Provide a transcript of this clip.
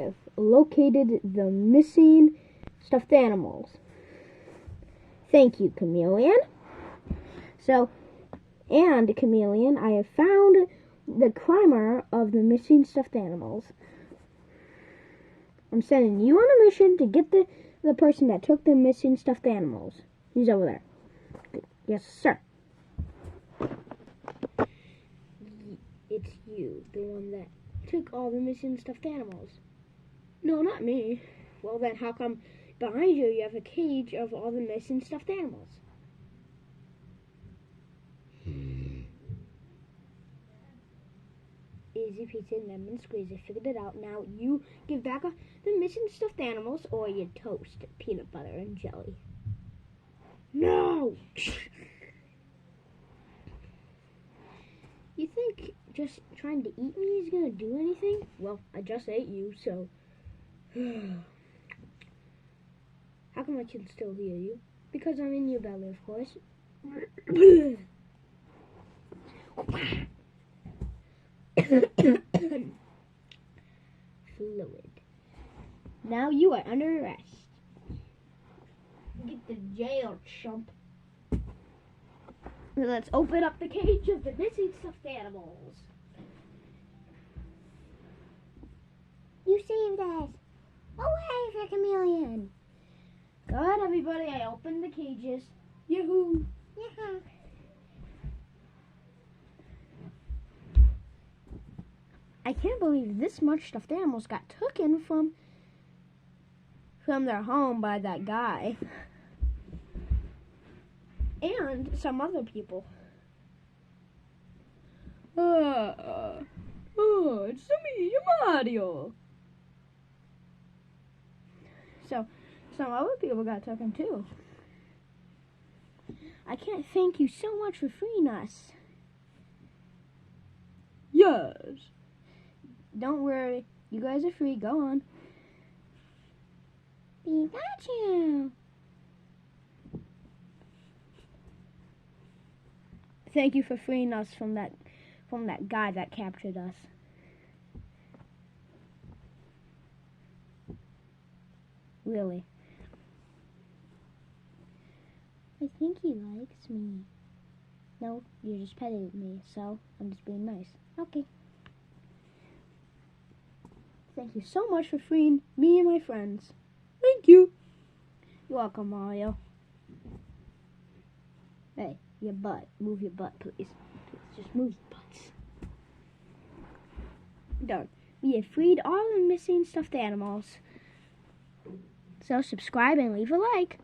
have located the missing stuffed animals. Thank you, Chameleon. And Chameleon, I have found the crimer of the missing stuffed animals. I'm sending you on a mission to get the person that took the missing stuffed animals. He's over there. Yes, sir. It's you, the one that took all the missing stuffed animals. No, not me. Well, then how come behind you have a cage of all the missing stuffed animals? Easy peasy, lemon squeeze. I figured it out. Now you give back the missing stuffed animals, or you toast peanut butter and jelly. No! You think just trying to eat me is gonna do anything? Well, I just ate you, so... How come I can still hear you? Because I'm in your belly, of course. Fluid. Now you are under arrest. Get to jail, chump. Let's open up the cage of the missing stuffed animals. You saved us. Away for Chameleon. Good, everybody. I opened the cages. Yahoo! Yahoo! I can't believe this much stuffed animals got taken from their home by that guy. And some other people. It's me, Mario. So, some other people got taken too. I can't thank you so much for freeing us. Yes. Don't worry. You guys are free. Go on. Pikachu. Thank you for freeing us from that guy that captured us. Really. I think he likes me. No, you're just petting me, so I'm just being nice. Okay. Thank you so much for freeing me and my friends. Thank you. You're welcome, Mario. Hey, your butt. Move your butt, please. Just move your butts. Done. We have freed all the missing stuffed animals. So subscribe and leave a like.